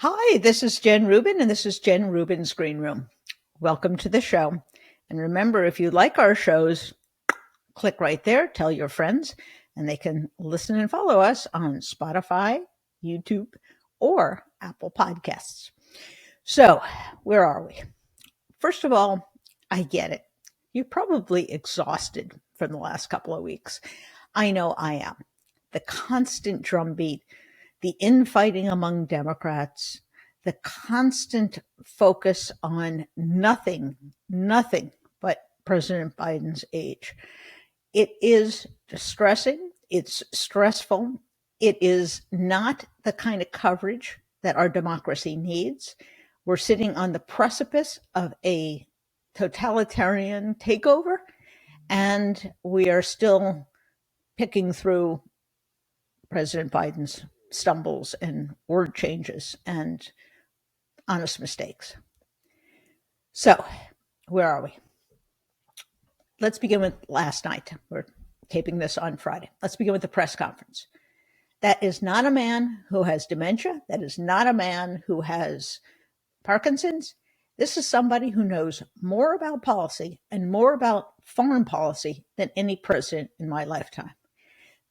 Hi, this is Jen Rubin, and this is Jen Rubin's Green Room. Welcome to the show. And remember, if you like our shows, click right there, tell your friends, and they can listen and follow us on Spotify, YouTube, or Apple Podcasts. So, where are we? First of all, I get it. You're probably exhausted from the last couple of weeks. I know I am. The constant drumbeat, the infighting among Democrats, the constant focus on nothing but President Biden's age. It is distressing. It's stressful. It is not the kind of coverage that our democracy needs. We're sitting on the precipice of a totalitarian takeover, and we are still picking through President Biden's stumbles and word changes and honest mistakes. So, where are we? Let's begin with last night. We're taping this on Friday. Let's begin with the press conference. That is not a man who has dementia. That is not a man who has Parkinson's. This is somebody who knows more about policy and more about foreign policy than any president in my lifetime.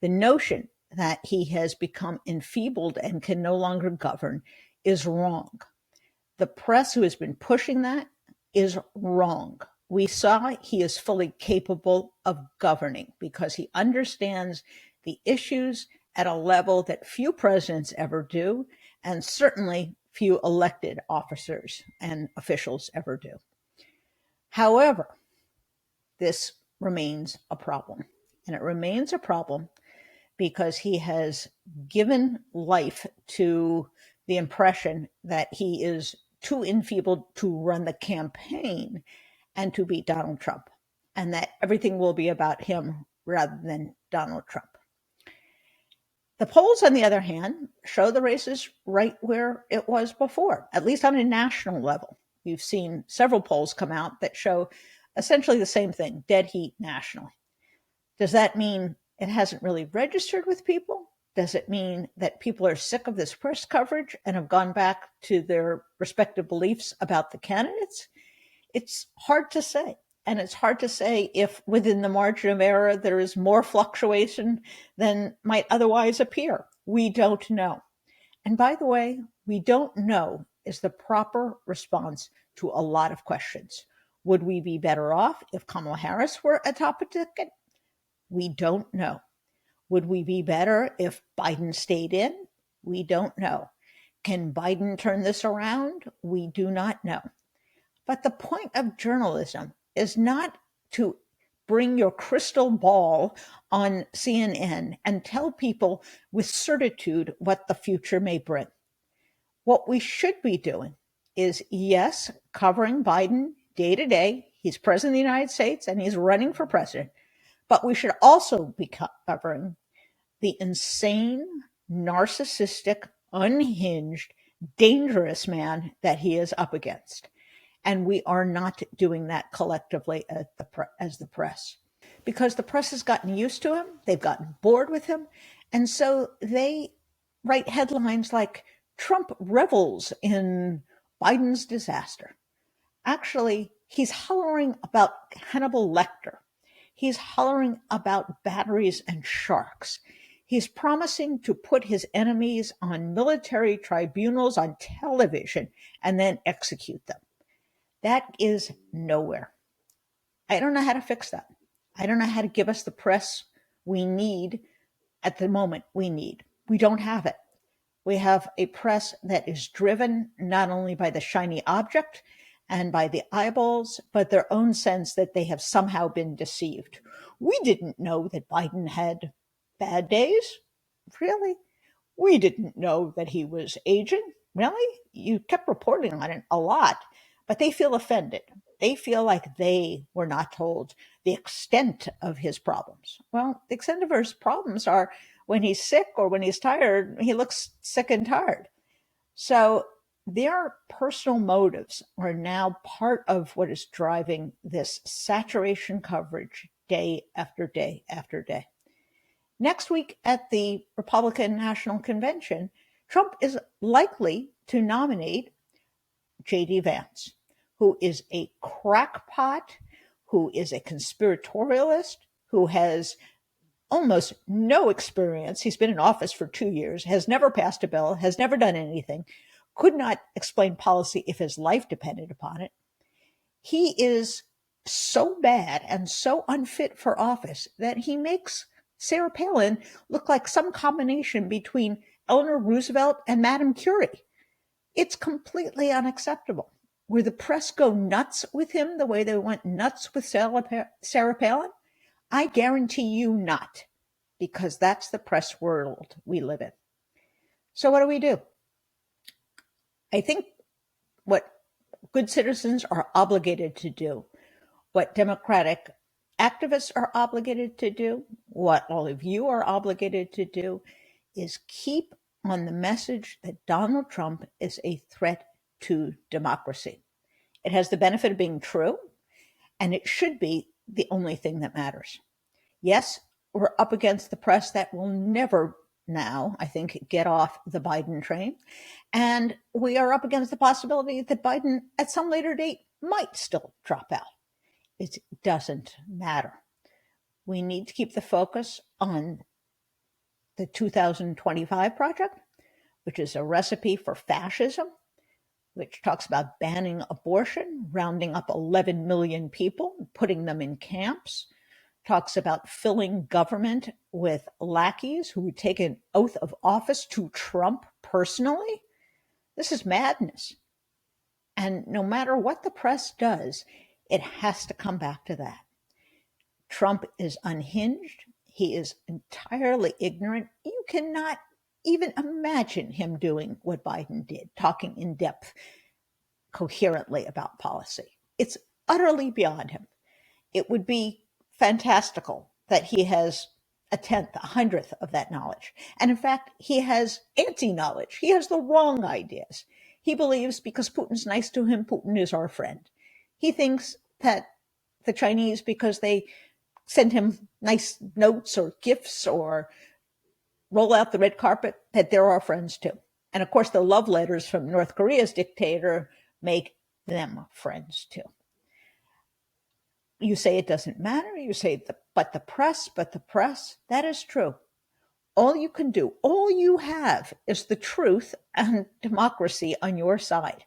The notion that he has become enfeebled and can no longer govern is wrong. The press who has been pushing that is wrong. We saw he is fully capable of governing because he understands the issues at a level that few presidents ever do, and certainly few elected officers and officials ever do. However, this remains a problem, and it remains a problem because he has given life to the impression that he is too enfeebled to run the campaign and to beat Donald Trump, and that everything will be about him rather than Donald Trump. The polls, on the other hand, show the race is right where it was before, at least on a national level. We've seen several polls come out that show essentially the same thing, dead heat nationally. Does that mean it hasn't really registered with people? Does it mean that people are sick of this press coverage and have gone back to their respective beliefs about the candidates? It's hard to say. And it's hard to say if within the margin of error there is more fluctuation than might otherwise appear. We don't know. And by the way, we don't know is the proper response to a lot of questions. Would we be better off if Kamala Harris were atop a ticket? We don't know. Would we be better if Biden stayed in? We don't know. Can Biden turn this around? We do not know. But the point of journalism is not to bring your crystal ball on CNN and tell people with certitude what the future may bring. What we should be doing is, yes, covering Biden day to day. He's president of the United States and he's running for president. But we should also be covering the insane, narcissistic, unhinged, dangerous man that he is up against. And we are not doing that collectively as the press, because the press has gotten used to him. They've gotten bored with him. And so they write headlines like Trump revels in Biden's disaster. Actually, he's hollering about Hannibal Lecter. He's hollering about batteries and sharks. He's promising to put his enemies on military tribunals on television and then execute them. That is nowhere. I don't know how to fix that. I don't know how to give us the press we need at the moment we need. We don't have it. We have a press that is driven not only by the shiny object and by the eyeballs, but their own sense that they have somehow been deceived. We didn't know that Biden had bad days. Really? We didn't know that he was aging. Really? You kept reporting on it a lot, but they feel offended. They feel like they were not told the extent of his problems. Well, the extent of his problems are when he's sick or when he's tired, he looks sick and tired. So their personal motives are now part of what is driving this saturation coverage day after day after day. Next week at the Republican National Convention, Trump is likely to nominate J.D. Vance, who is a crackpot, who is a conspiratorialist, who has almost no experience. He's been in office for 2 years, has never passed a bill, has never done anything, could not explain policy if his life depended upon it. He is so bad and so unfit for office that he makes Sarah Palin look like some combination between Eleanor Roosevelt and Madame Curie. It's completely unacceptable. Will the press go nuts with him the way they went nuts with Sarah Palin? I guarantee you not, because that's the press world we live in. So what do? I think what good citizens are obligated to do, what democratic activists are obligated to do, what all of you are obligated to do, is keep on the message that Donald Trump is a threat to democracy. It has the benefit of being true, and it should be the only thing that matters. Yes, we're up against the press that will never now, I think, get off the Biden train. And we are up against the possibility that Biden at some later date might still drop out. It doesn't matter. We need to keep the focus on the 2025 project, which is a recipe for fascism, which talks about banning abortion, rounding up 11 million people, putting them in camps, talks about filling government with lackeys who would take an oath of office to Trump personally. This is madness. And no matter what the press does, it has to come back to that. Trump is unhinged. He is entirely ignorant. You cannot even imagine him doing what Biden did, talking in depth, coherently about policy. It's utterly beyond him. It would be fantastical that he has a 10th, a 100th of that knowledge. And in fact, he has anti-knowledge. He has the wrong ideas. He believes because Putin's nice to him, Putin is our friend. He thinks that the Chinese, because they send him nice notes or gifts or roll out the red carpet, that they're our friends too. And of course, the love letters from North Korea's dictator make them friends too. You say it doesn't matter. You say, but the press, that is true. All you can do, all you have is the truth and democracy on your side.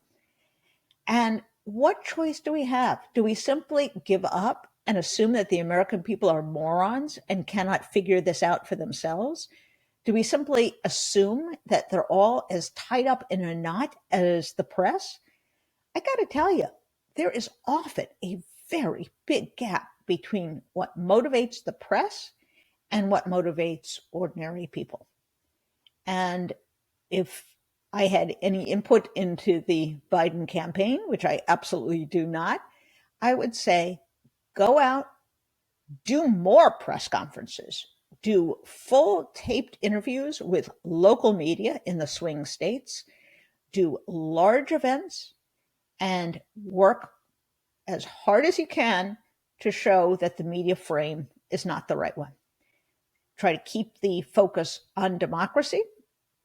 And what choice do we have? Do we simply give up and assume that the American people are morons and cannot figure this out for themselves? Do we simply assume that they're all as tied up in a knot as the press? I got to tell you, there is often a very big gap between what motivates the press and what motivates ordinary people. And if I had any input into the Biden campaign, which I absolutely do not, I would say, go out, do more press conferences, do full taped interviews with local media in the swing states, do large events, and work as hard as you can to show that the media frame is not the right one. Try to keep the focus on democracy,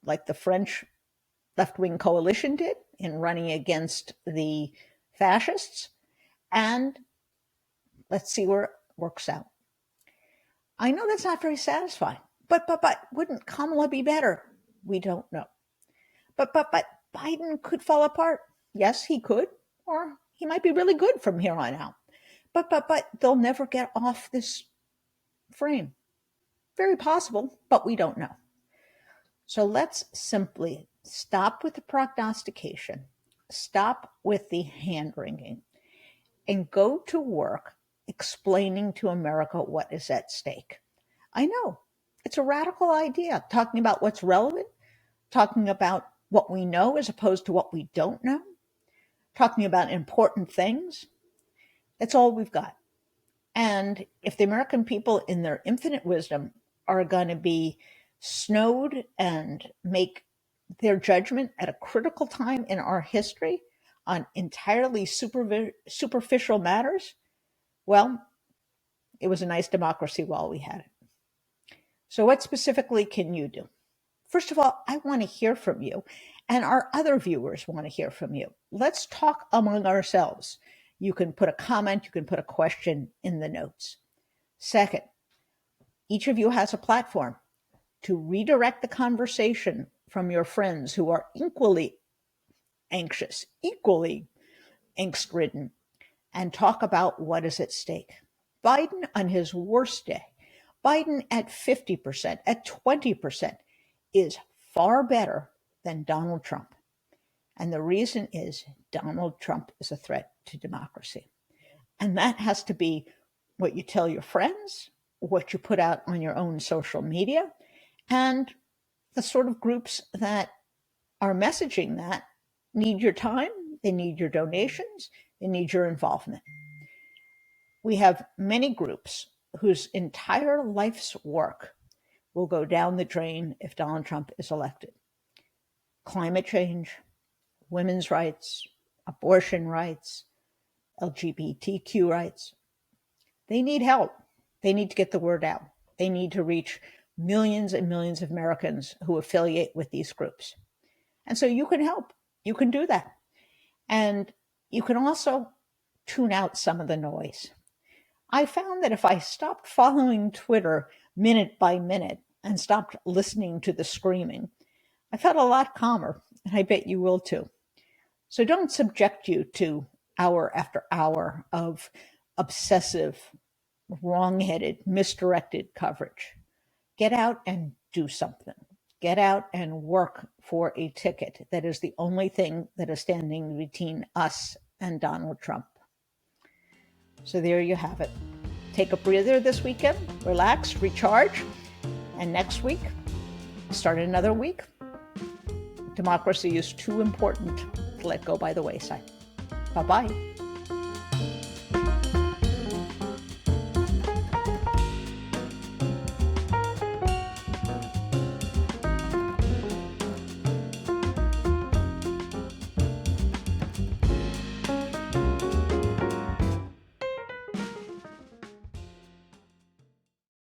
like the French left-wing coalition did in running against the fascists, and let's see where it works out. I know that's not very satisfying, but wouldn't Kamala be better? We don't know. But Biden could fall apart. Yes, he could, or he might be really good from here on out. But they'll never get off this frame. Very possible, but we don't know. So let's simply stop with the prognostication, stop with the hand-wringing, and go to work explaining to America what is at stake. I know, it's a radical idea, talking about what's relevant, talking about what we know as opposed to what we don't know, talking about important things. That's all we've got. And if the American people in their infinite wisdom are going to be snowed and make their judgment at a critical time in our history on entirely superficial matters, well, it was a nice democracy while we had it. So what specifically can you do? First of all, I want to hear from you. And our other viewers want to hear from you. Let's talk among ourselves. You can put a comment, you can put a question in the notes. Second, each of you has a platform to redirect the conversation from your friends who are equally anxious, equally angst-ridden, and talk about what is at stake. Biden on his worst day, Biden at 50%, at 20%, is far better than Donald Trump. And the reason is Donald Trump is a threat to democracy. And that has to be what you tell your friends, what you put out on your own social media, and the sort of groups that are messaging that need your time, they need your donations, they need your involvement. We have many groups whose entire life's work will go down the drain if Donald Trump is elected. Climate change, women's rights, abortion rights, LGBTQ rights. They need help. They need to get the word out. They need to reach millions and millions of Americans who affiliate with these groups. And so you can help. You can do that. And you can also tune out some of the noise. I found that if I stopped following Twitter minute by minute and stopped listening to the screaming, I felt a lot calmer, and I bet you will too. So don't subject you to hour after hour of obsessive, wrong-headed, misdirected coverage. Get out and do something. Get out and work for a ticket. That is the only thing that is standing between us and Donald Trump. So there you have it. Take a breather this weekend, relax, recharge, and next week, start another week. Democracy is too important to let go by the wayside. Bye-bye.